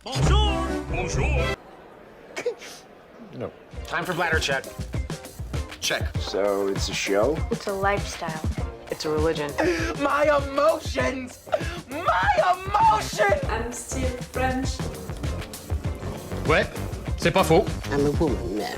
Bonjour! Bonjour! No. Time for bladder check. Check. So it's a show? It's a lifestyle. It's a religion. My emotions! My emotions! I'm still French. Ouais, c'est pas faux. I'm a woman, Mary.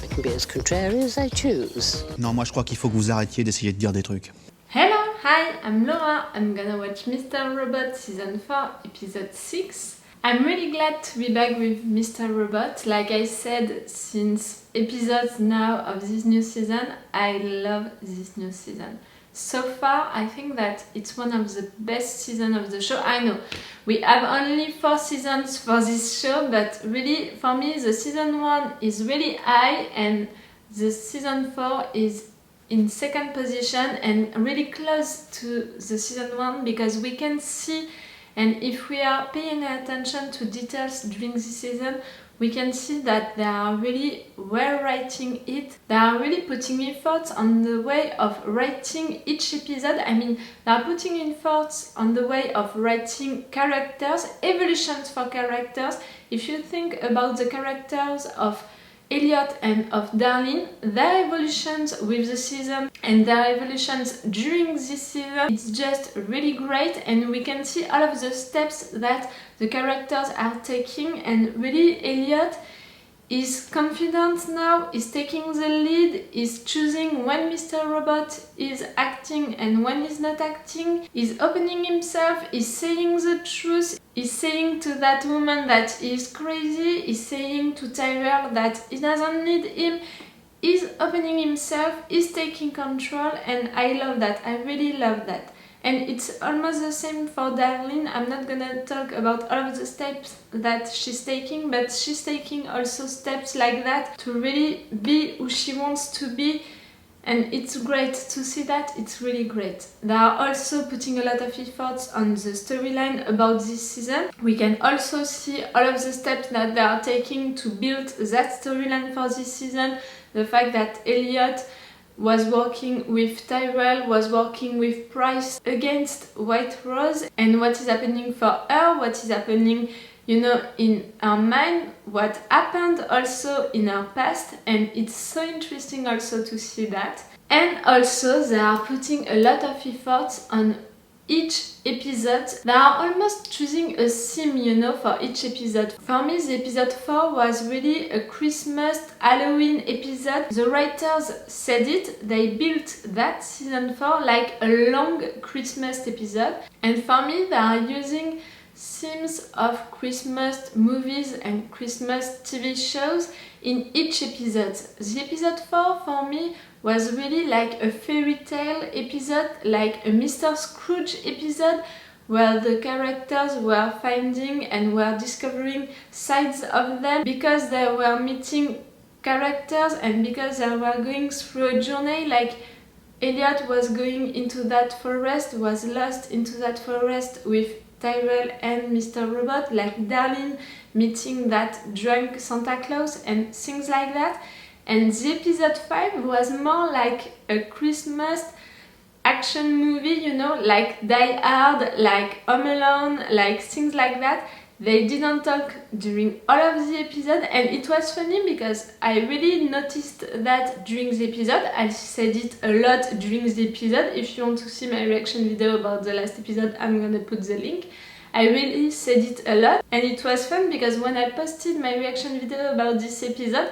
I can be as contrary as I choose. Non, moi je crois qu'il faut que vous arrêtiez d'essayer de dire des trucs. Hello, hi, I'm Laura. I'm gonna watch Mr. Robot Season 4, Episode 6. I'm really glad to be back with Mr. Robot. Like I said, since episodes now of this new season, I love this new season. So far, I think that it's one of the best seasons of the show. I know, we have only 4 seasons for this show, but really, for me, the season 1 is really high and the season 4 is in second position and really close to the season 1 because we can see, and if we are paying attention to details during this season, we can see that they are really well writing it. They are really putting efforts on the way of writing each episode. I mean, they are putting efforts on the way of writing characters, evolutions for characters. If you think about the characters of Elliot and of Darlene, their evolutions with the season and their evolutions during this season, it's just really great, and we can see all of the steps that the characters are taking, and really Elliot is confident now, is taking the lead, is choosing when Mr. Robot is acting and when he's not acting, is opening himself, is saying the truth, is saying to that woman that he's crazy, is saying to Tyrell that he doesn't need him, is opening himself, is taking control, and I love that, I really love that. And it's almost the same for Darlene. I'm not gonna talk about all of the steps that she's taking, but she's taking also steps like that to really be who she wants to be. And it's great to see that, it's really great. They are also putting a lot of efforts on the storyline about this season. We can also see all of the steps that they are taking to build that storyline for this season. The fact that Elliot was working with Tyrell, was working with Price against White Rose, and what is happening for her, what is happening, you know, in her mind, what happened also in her past, and it's so interesting also to see that. And also they are putting a lot of efforts on each episode. They are almost choosing a theme, you know, for each episode. For me, the episode 4 was really a Christmas Halloween episode. The writers said it, they built that season 4 like a long Christmas episode. And for me, they are using themes of Christmas movies and Christmas TV shows in each episode. The episode 4 for me was really like a fairy tale episode, like a Mr. Scrooge episode, where the characters were finding and were discovering sides of them because they were meeting characters and because they were going through a journey. Like Elliot was going into that forest, was lost into that forest with Tyrell and Mr. Robot, like Darlene meeting that drunk Santa Claus and things like that. And the episode 5 was more like a Christmas action movie, you know, like Die Hard, like Home Alone, like things like that. They didn't talk during all of the episode, and it was funny because I really noticed that during the episode. I said it a lot during the episode. If you want to see my reaction video about the last episode, I'm gonna put the link. I really said it a lot, and it was fun because when I posted my reaction video about this episode,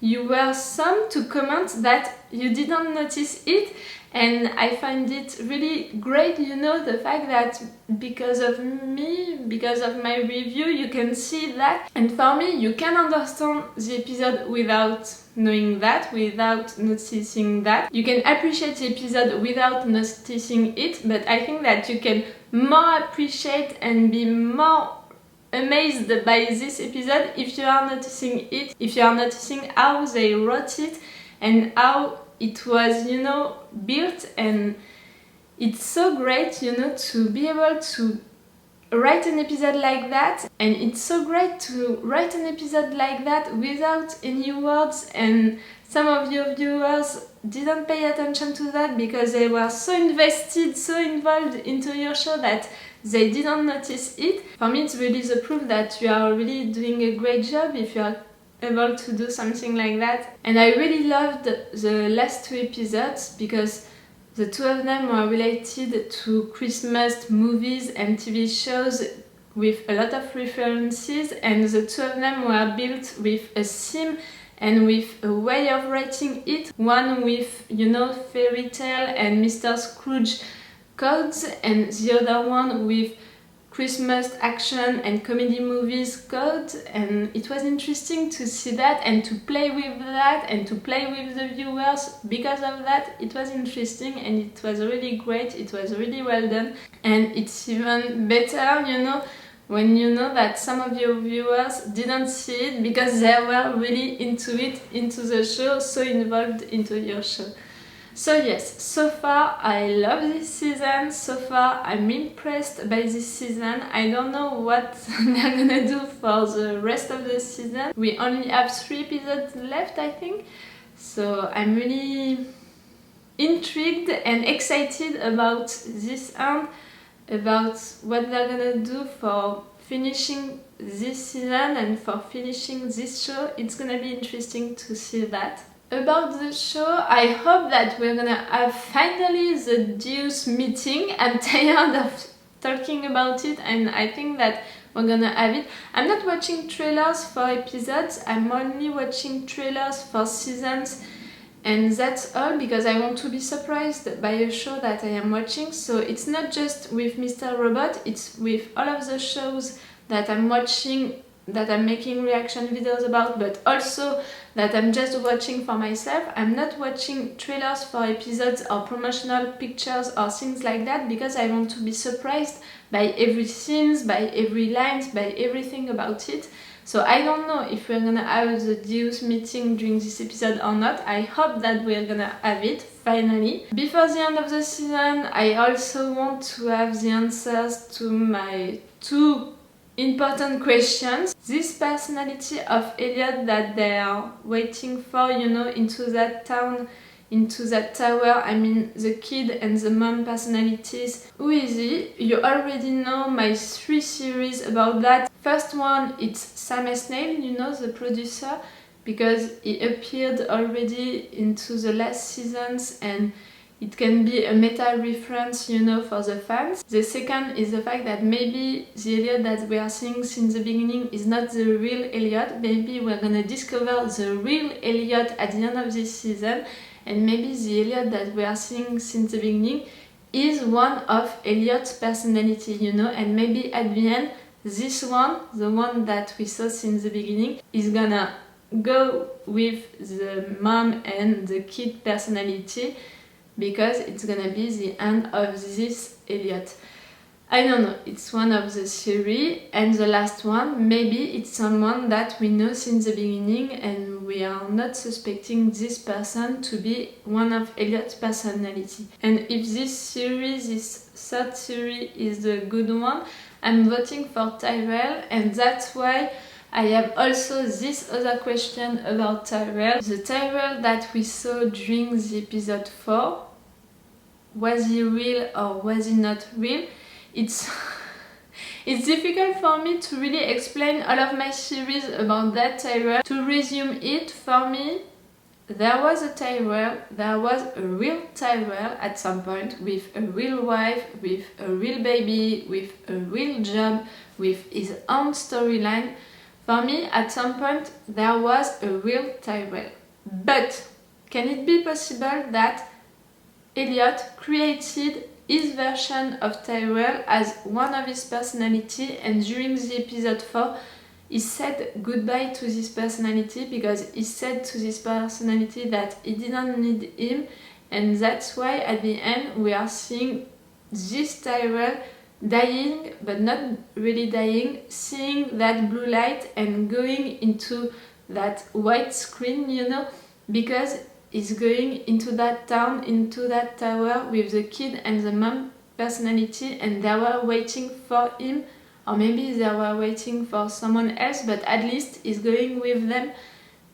you were some to comment that you didn't notice it, and I find it really great, you know, the fact that because of me, because of my review, you can see that. And for me, you can understand the episode without knowing that, without noticing that. You can appreciate the episode without noticing it, but I think that you can more appreciate and be more amazed by this episode if you are noticing it, if you are noticing how they wrote it and how it was, you know, built. And it's so great, you know, to be able to write an episode like that, and it's so great to write an episode like that without any words. And some of your viewers didn't pay attention to that because they were so invested, so involved into your show that they didn't notice it. For me, it's really the proof that you are really doing a great job if you are able to do something like that. And I really loved the last 2 episodes because the 2 of them were related to Christmas movies and TV shows with a lot of references, and the 2 of them were built with a theme and with a way of writing it. One with, you know, fairy tale and Mr. Scrooge codes, and the other one with Christmas action and comedy movies code. And it was interesting to see that and to play with that and to play with the viewers. Because of that, it was interesting and it was really great. It was really well done, and it's even better, you know, when you know that some of your viewers didn't see it because they were really into it, into the show, so involved into your show. So yes, so far I love this season, so far I'm impressed by this season. I don't know what they're gonna do for the rest of the season. We only have 3 episodes left, I think, so I'm really intrigued and excited about this end, about what they're gonna do for finishing this season and for finishing this show. It's gonna be interesting to see that. About the show, I hope that we're gonna have finally the Deuce meeting. I'm tired of talking about it, and I think that we're gonna have it. I'm not watching trailers for episodes, I'm only watching trailers for seasons, and that's all because I want to be surprised by a show that I am watching. So it's not just with Mr. Robot, it's with all of the shows that I'm watching, that I'm making reaction videos about, but also that I'm just watching for myself. I'm not watching trailers for episodes or promotional pictures or things like that because I want to be surprised by every scenes, by every lines, by everything about it. So I don't know if we're gonna have the Deuce meeting during this episode or not. I hope that we're gonna have it finally. Before the end of the season, I also want to have the answers to my 2 important questions. This personality of Elliot that they are waiting for, you know, into that town, into that tower, I mean the kid and the mom personalities. Who is he? You already know my 3 series about that. First one, it's Sam Esmail, you know, the producer, because he appeared already into the last seasons and it can be a meta reference, you know, for the fans. The second is the fact that maybe the Elliot that we are seeing since the beginning is not the real Elliot. Maybe we're gonna discover the real Elliot at the end of this season, and maybe the Elliot that we are seeing since the beginning is one of Elliot's personality, you know, and maybe at the end, this one, the one that we saw since the beginning, is gonna go with the mom and the kid personality, because it's gonna be the end of this Elliot. I don't know, it's one of the series. And the last one, maybe it's someone that we know since the beginning and we are not suspecting this person to be one of Elliot's personality. And if this series, this 3rd series, is the good one, I'm voting for Tyrell, and that's why I have also this other question about Tyrell. The Tyrell that we saw during the episode 4, was he real or was he not real? It's difficult for me to really explain all of my series about that Tyrell. To resume it, for me, there was a Tyrell, there was a real Tyrell at some point, with a real wife, with a real baby, with a real job, with his own storyline. For me, at some point, there was a real Tyrell. But can it be possible that Elliot created his version of Tyrell as one of his personality, and during the episode 4 he said goodbye to this personality because he said to this personality that he didn't need him, and that's why at the end we are seeing this Tyrell dying, but not really dying, seeing that blue light and going into that white screen, you know, because he's going into that town, into that tower with the kid and the mom personality, and they were waiting for him, or maybe they were waiting for someone else, but at least he's going with them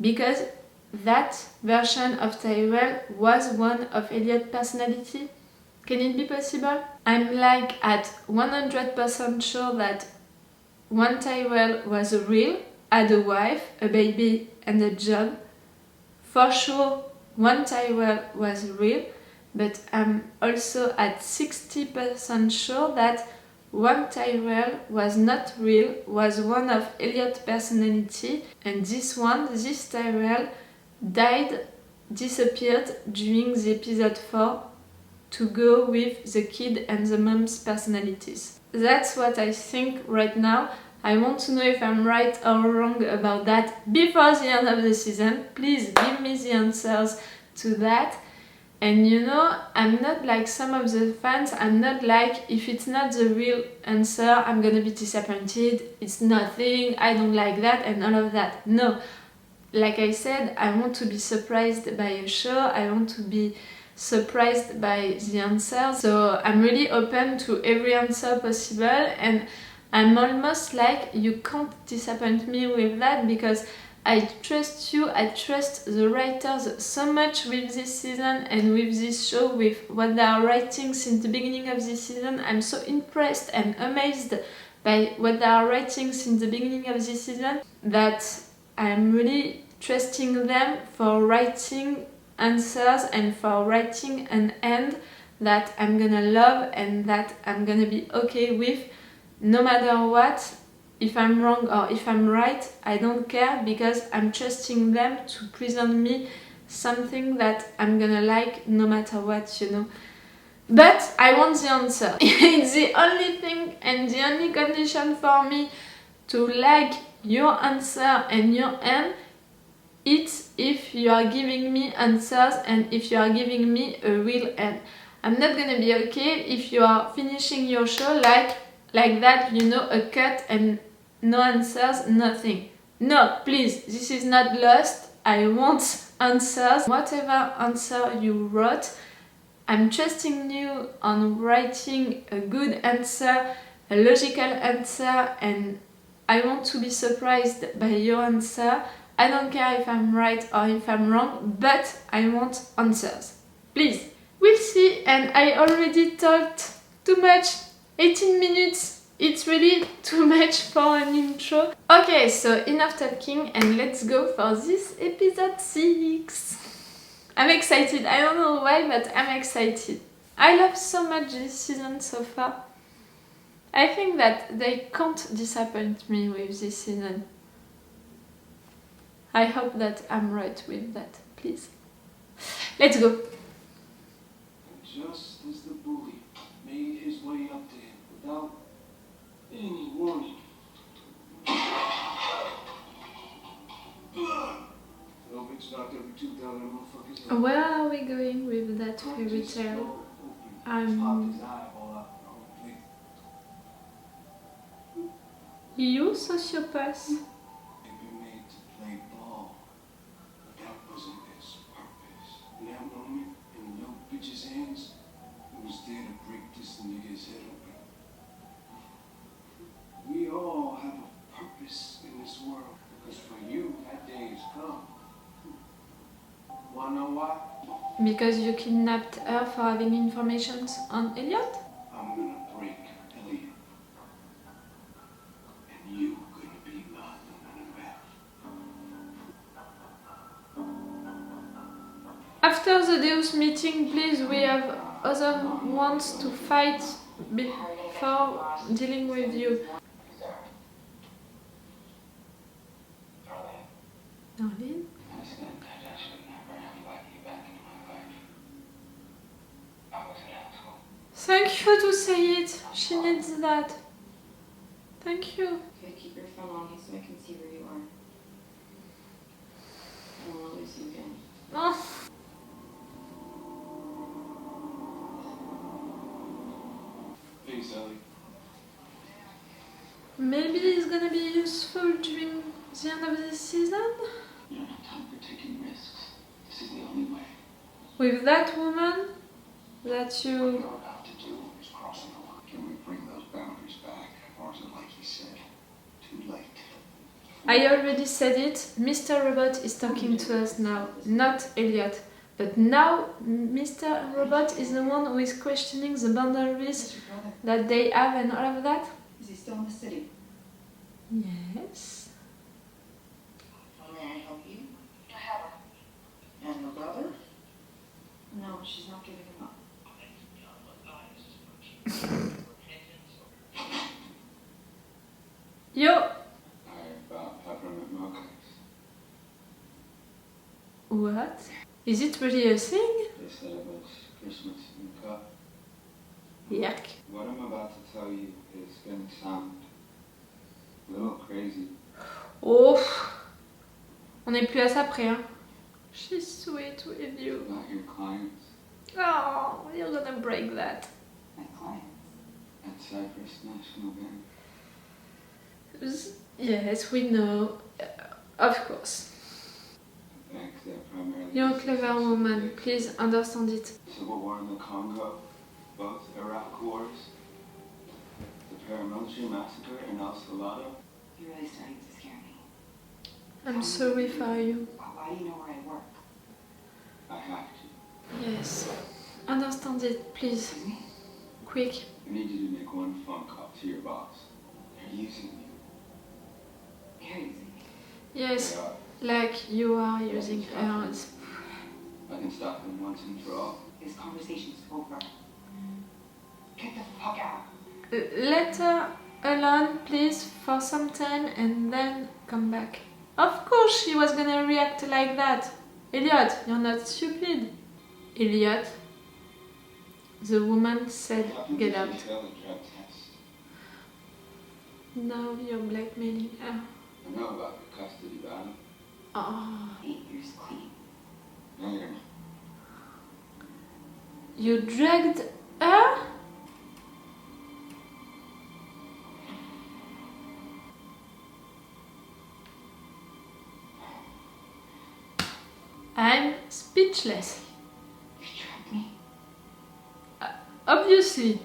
because that version of Tyrell was one of Elliot's personality. Can it be possible? I'm like at 100% sure that one Tyrell was real, had a wife, a baby and a job. For sure, one Tyrell was real, but I'm also at 60% sure that one Tyrell was not real, was one of Elliot's personality, and this Tyrell, died, disappeared during the episode 4 to go with the kid and the mom's personalities. That's what I think right now. I want to know if I'm right or wrong about that before the end of the season. Please give me the answers to that. And you know, I'm not like some of the fans. I'm not like, if it's not the real answer, I'm gonna be disappointed. It's nothing, I don't like that and all of that. No. Like I said, I want to be surprised by a show. I want to be surprised by the answer. So I'm really open to every answer possible, and I'm almost like, you can't disappoint me with that, because I trust you, I trust the writers so much with this season and with this show, with what they are writing since the beginning of this season. I'm so impressed and amazed by what they are writing since the beginning of this season that I'm really trusting them for writing answers and for writing an end that I'm gonna love and that I'm gonna be okay with, no matter what. If I'm wrong or if I'm right, I don't care, because I'm trusting them to present me something that I'm gonna like no matter what, you know. But I want the answer. It's the only thing and the only condition for me to like your answer and your end. It's if you are giving me answers and if you are giving me a real end. I'm not gonna be okay if you are finishing your show like that, you know, a cut and no answers, nothing. No, please, this is not Lost. I want answers. Whatever answer you wrote, I'm trusting you on writing a good answer, a logical answer, and I want to be surprised by your answer. I don't care if I'm right or if I'm wrong, but I want answers. Please. We'll see, and I already talked too much. 18 minutes. It's really too much for an intro. Okay, so enough talking and let's go for this episode 6. I'm excited. I don't know why, but I'm excited. I love so much this season so far. I think that they can't disappoint me with this season. I hope that I'm right with that, please. Let's go. Just as the bully made his way up to him without any warning. Where are we going with that fairy tale? You sociopath? We all have a purpose in this world, because for you, that day has come. Wanna know why? Because you kidnapped her for having information on Elliot? I'm gonna break Elliot. And you gonna be nothing back. After the Deus meeting, please, we have other ones to fight before dealing with you. Darlene? Thank you to say it. She needs that. Thank you. Okay, keep your phone on me so I can see where you are. I don't want to lose you again. Oh. Hey, Sally. Maybe it's gonna be useful during the end of this season? You don't have time for taking risks. This is the only way. With that woman that you... What you're about to do is crossing the line. Can we bring those boundaries back? Or is it like he said, too late? I already said it. Mr. Robot is talking to us now, not Elliot. But now Mr. Robot is the one who is questioning the boundaries that they have and all of that? Is he still in the city? Yes. How may I help you? I have her. And your brother? No, she's not giving him up. Yo! I bought peppermint milkshakes. What? Is it really a thing? They said it was Christmas in the cup. Yuck. What I'm about to tell you is going to sound a little crazy. Oh! On n'est plus à ça près, hein. She's sweet with you. Not your clients Oh, you're gonna break that. My clients. at Cyprus National Bank. Yes, we know. Of course. Bank that primarily You're a clever woman. Please understand it. Civil War in the Congo, both Iraq wars, the paramilitary massacre in El Salado. You're really starting to scare me. I'm sorry for you. Why do you know where I work? I have to. Yes. Understand it, please. Quick. I need you to make one phone call to your boss. They're using you. They're using me. Yes, They are. like you are using hers. I can stop them once and for all. This conversation's over. Get the fuck out. Let her alone, please, for some time and then come back. Of course she was gonna react like that. Elliot, you're not stupid. Elliot. The woman said, get out. Now you're blackmailing her. I know about the custody battle. Oh. 8 years clean. No, you're not. You dragged her? I'm speechless. You trapped me. Obviously.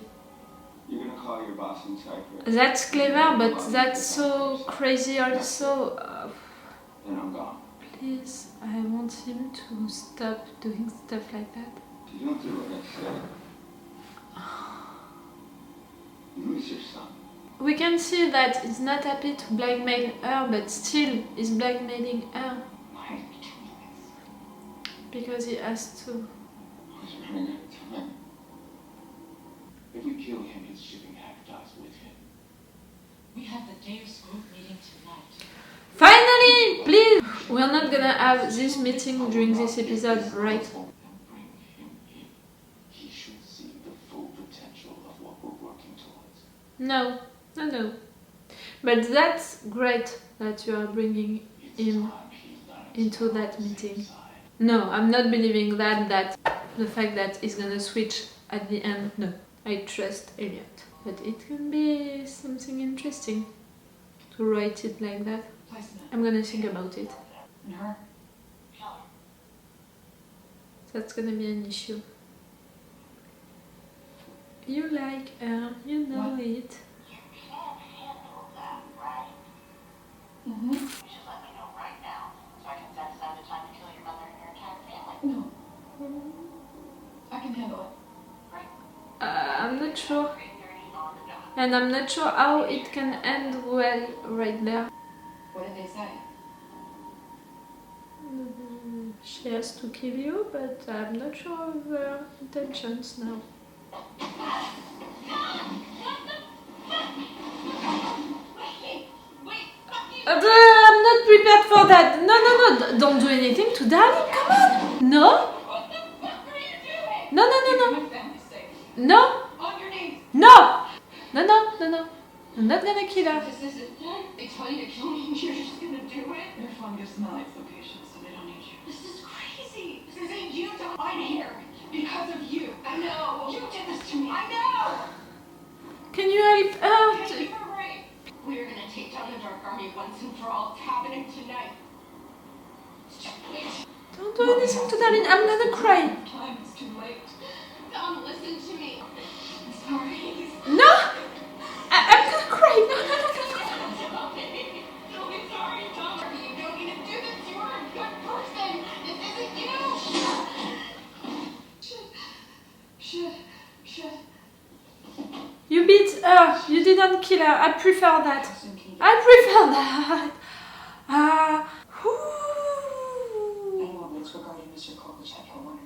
You're gonna call your boss in Cyprus. That's clever, but that's so crazy also. Then I'm gone. Please, I want him to stop doing stuff like that. If you don't do what I say, you lose your son. We can see that he's not happy to blackmail her, but still he's blackmailing her. Why are you doing this? Because he has to. I was running out of time. If we kill him, his shipping act dies with him. We have the day of school meeting tonight. Finally! Please! We're not gonna have this meeting during this episode, right? And bring him in. He should see the full potential of what we're working towards. No. No. But that's great that you are bringing him into that meeting. No, I'm not believing that the fact that he's gonna switch at the end, no. I trust Elliot. But it can be something interesting to write it like that. Placement. I'm gonna think about it. And her? That's gonna be an issue. You like her, you know it. You can't handle that, right? Mm-hmm. You should let me know right now, so I can set aside the time to kill your mother and your entire family. No. I can handle it. I'm not sure. 3:30 on the dot. And I'm not sure how it can end well right there. What did they say? She has to kill you, but I'm not sure of her intentions now. I'm not prepared for that. No. Don't do anything to Darlene. Come on. No. No. My family's safe. No. On your knees. No. I'm not gonna kill her. This isn't. They tell you to kill me and you're just gonna do it? Your phone gives them life location, so they don't need you. This is crazy. This isn't you, Dom. I'm here because of you. I know. You did this to me. I know. Can you help her? Give her a break. We're gonna take down the Dark Army once and for all. It's happening tonight. Don't do anything to Darlene. I'm gonna cry. Time is too late. Dom, listen to me. I'm sorry. No. I'm gonna cry. No. Don't be sorry, Dom. You don't need to do this. You are a good person. This isn't you. didn't kill her. I prefer that. I prefer that.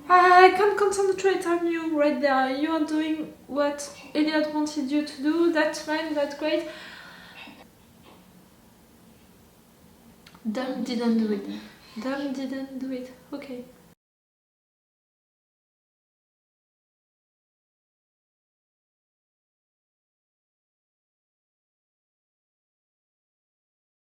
I can't concentrate on you right there. You are doing what Elliot wanted you to do. That's fine, that's great. Dumb didn't do it. Dumb didn't do it. Okay.